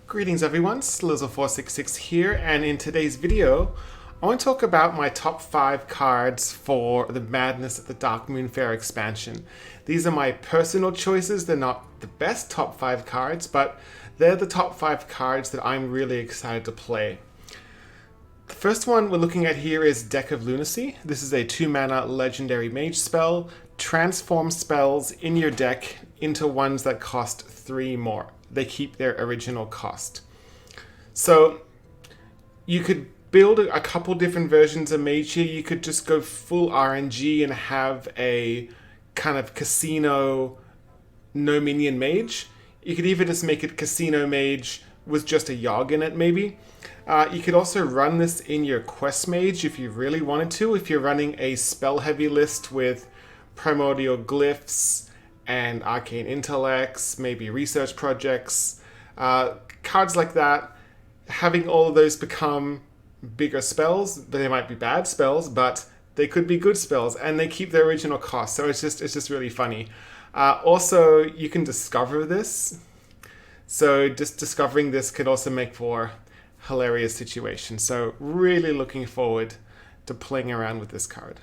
Greetings everyone, slizzle466 here, and in today's video I want to talk about my top 5 cards for the Madness at the Darkmoon Faire expansion. These are my personal choices. They're not the best top 5 cards, but they're the top 5 cards that I'm really excited to play. The first one we're looking at here is Deck of Lunacy. This is a 2-mana legendary mage spell. Transform spells in your deck into ones that cost 3 more. They keep their original cost. So you could build a couple different versions of mage here. You could just go full RNG and have a kind of casino no minion mage. You could even just make it casino mage with just a Yogg in it maybe. You could also run this in your quest mage if you really wanted to, if you're running a spell heavy list with primordial glyphs and arcane intellects, maybe research projects, cards like that. Having all of those become bigger spells, but they might be bad spells, but they could be good spells, and they keep their original cost. So it's just really funny. Also, you can discover this. So just discovering this could also make for hilarious situation. So really looking forward to playing around with this card.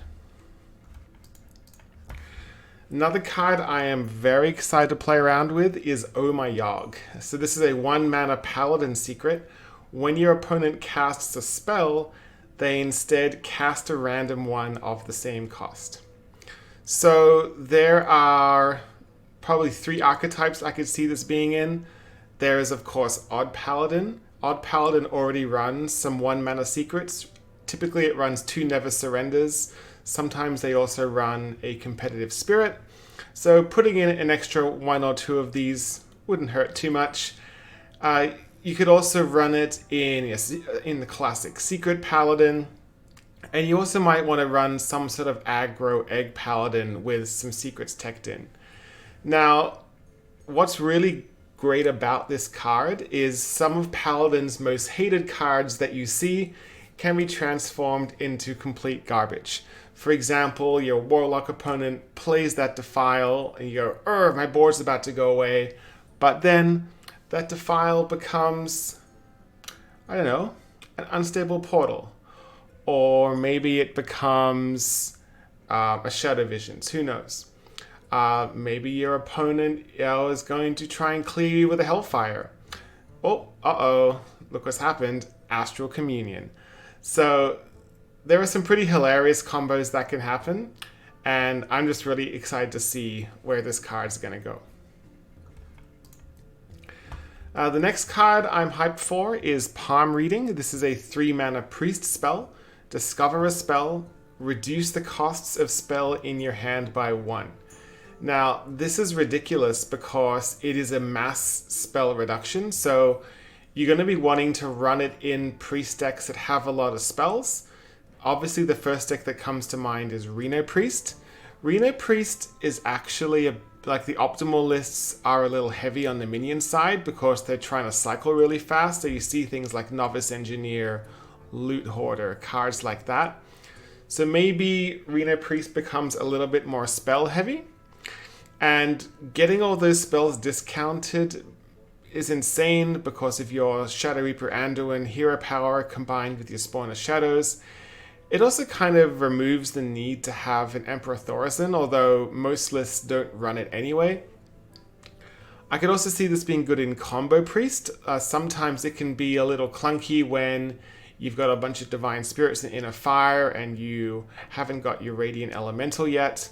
Another card I am very excited to play around with is Oh My Yogg. So this is a 1-mana Paladin secret. When your opponent casts a spell, they instead cast a random one of the same cost. So there are probably 3 archetypes I could see this being in. There is, of course, Odd Paladin. Odd Paladin already runs some 1-mana secrets. Typically it runs 2 Never Surrenders. Sometimes they also run a competitive spirit. So putting in an extra 1 or 2 of these wouldn't hurt too much. You could also run it in the classic Secret Paladin. And you also might want to run some sort of aggro Egg Paladin with some secrets teched in. Now, what's really great about this card is some of Paladin's most hated cards that you see can be transformed into complete garbage. For example, your Warlock opponent plays that Defile, and you go, my board's about to go away. But then that Defile becomes, I don't know, an unstable portal. Or maybe it becomes a Shadow Visions, who knows. Maybe your opponent is going to try and clear you with a Hellfire. Oh, look what's happened, Astral Communion. So there are some pretty hilarious combos that can happen, and I'm just really excited to see where this card's going to go. The next card I'm hyped for is Palm Reading. This is a 3-mana priest spell. Discover a spell, reduce the costs of spell in your hand by 1. Now, this is ridiculous because it is a mass spell reduction, so you're going to be wanting to run it in priest decks that have a lot of spells. Obviously, the first deck that comes to mind is Reno Priest. Reno Priest is actually like the optimal lists are a little heavy on the minion side because they're trying to cycle really fast. So you see things like Novice Engineer, Loot Hoarder, cards like that. So maybe Reno Priest becomes a little bit more spell heavy. And getting all those spells discounted is insane because of your Shadow Reaper Anduin hero power combined with your Spawn of Shadows. It also kind of removes the need to have an Emperor Thaurissan, although most lists don't run it anyway. I could also see this being good in Combo Priest. Sometimes it can be a little clunky when you've got a bunch of Divine Spirits in Inner Fire and you haven't got your Radiant Elemental yet.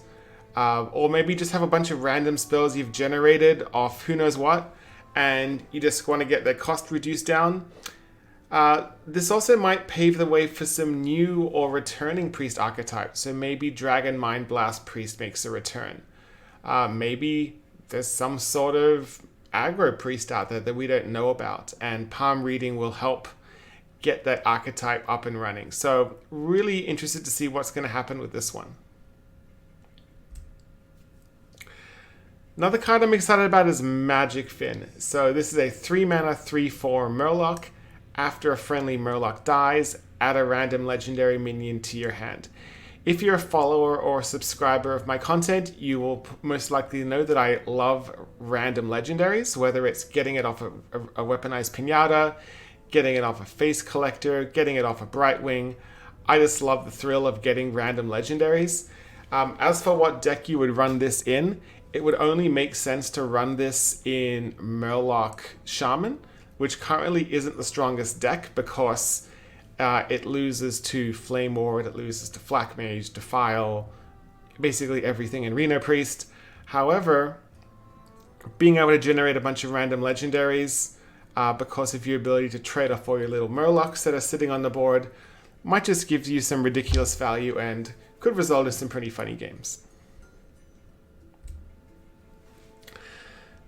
Or maybe just have a bunch of random spells you've generated off who knows what, and you just want to get their cost reduced down. This also might pave the way for some new or returning priest archetypes. So maybe Dragon Mind Blast Priest makes a return. Maybe there's some sort of aggro priest out there that we don't know about, and Palm Reading will help get that archetype up and running. So really interested to see what's going to happen with this one. Another card I'm excited about is Magic Fin. So this is a 3-mana 3/4 Murloc. After a friendly Murloc dies, add a random legendary minion to your hand. If you're a follower or subscriber of my content, you will most likely know that I love random legendaries, whether it's getting it off a weaponized pinata, getting it off a face collector, getting it off a Brightwing. I just love the thrill of getting random legendaries. As for what deck you would run this in, it would only make sense to run this in Murloc Shaman, which currently isn't the strongest deck because it loses to Flame Ward, it loses to Flak Mage, Defile, basically everything in Reno Priest. However, being able to generate a bunch of random legendaries because of your ability to trade off all your little Murlocs that are sitting on the board might just give you some ridiculous value and could result in some pretty funny games.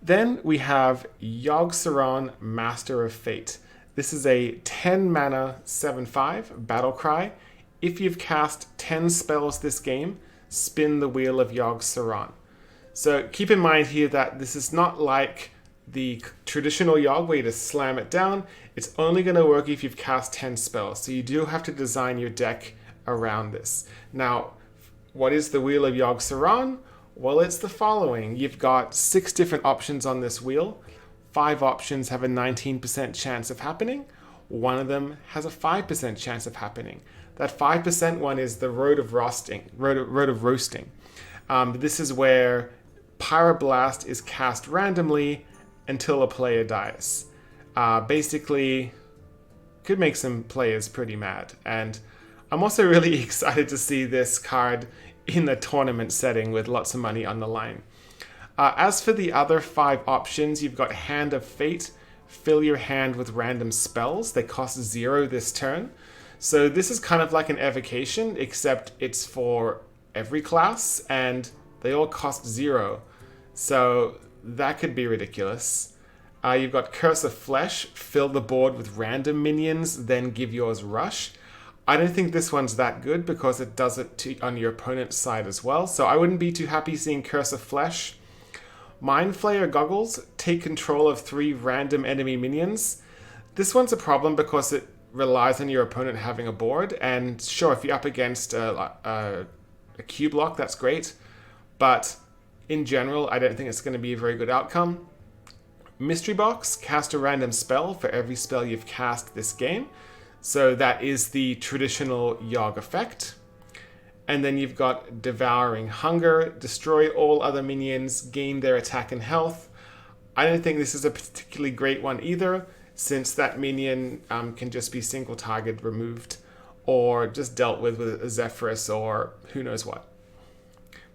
Then we have Yogg, Master of Fate. This is a 10 mana 7/5 battle cry. If you've cast 10 spells this game, spin the wheel of Yogg. So keep in mind here that this is not like the traditional Yogg where you just slam it down. It's only going to work if you've cast 10 spells. So you do have to design your deck around this. Now, what is the wheel of Yogg? Well, it's the following. You've got 6 different options on this wheel. 5 options have a 19% chance of happening. One of them has a 5% chance of happening. That 5% one is the Road of Roasting. This is where Pyroblast is cast randomly until a player dies. Basically, could make some players pretty mad. And I'm also really excited to see this card in the tournament setting with lots of money on the line. As for the other 5 options, you've got Hand of Fate. Fill your hand with random spells. They cost 0 this turn. So this is kind of like an evocation, except it's for every class, and they all cost 0. So that could be ridiculous. You've got Curse of Flesh. Fill the board with random minions, then give yours Rush. I don't think this one's that good because it does it on your opponent's side as well. So I wouldn't be too happy seeing Curse of Flesh. Mind Flayer Goggles, take control of 3 random enemy minions. This one's a problem because it relies on your opponent having a board, and sure, if you're up against a Q block, that's great, but in general, I don't think it's going to be a very good outcome. Mystery Box, cast a random spell for every spell you've cast this game. So that is the traditional Yogg effect. And then you've got Devouring Hunger, destroy all other minions, gain their attack and health. I don't think this is a particularly great one either, since that minion can just be single target removed or just dealt with a Zephyrus or who knows what.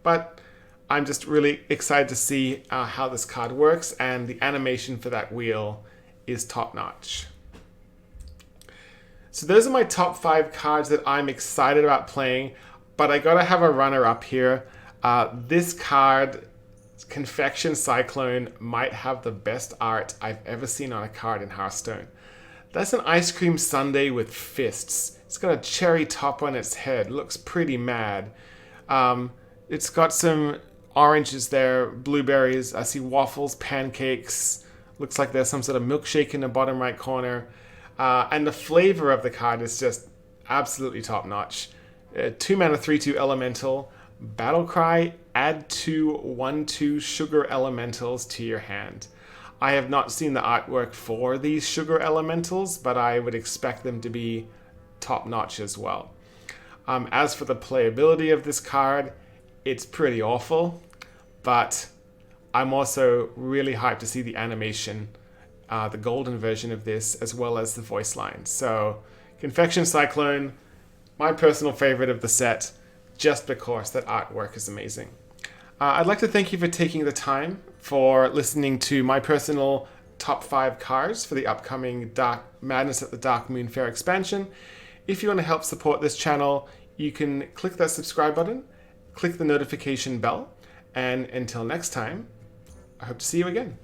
But I'm just really excited to see how this card works, and the animation for that wheel is top notch. So those are my top 5 cards that I'm excited about playing. But I gotta have a runner-up here. This card, Confection Cyclone, might have the best art I've ever seen on a card in Hearthstone. That's an ice cream sundae with fists. It's got a cherry top on its head. Looks pretty mad. It's got some oranges there, blueberries. I see waffles, pancakes. Looks like there's some sort of milkshake in the bottom right corner. And the flavor of the card is just absolutely top-notch. 2 mana 3/2 elemental, battle cry, add 2 1/2 sugar elementals to your hand. I have not seen the artwork for these sugar elementals, but I would expect them to be top notch as well. As for the playability of this card, it's pretty awful, but I'm also really hyped to see the animation, the golden version of this, as well as the voice lines. So Confection Cyclone, my personal favorite of the set, just because that artwork is amazing. I'd like to thank you for taking the time for listening to my personal top 5 cards for the upcoming Madness at the Darkmoon Faire expansion. If you want to help support this channel, you can click that subscribe button, click the notification bell, and until next time, I hope to see you again.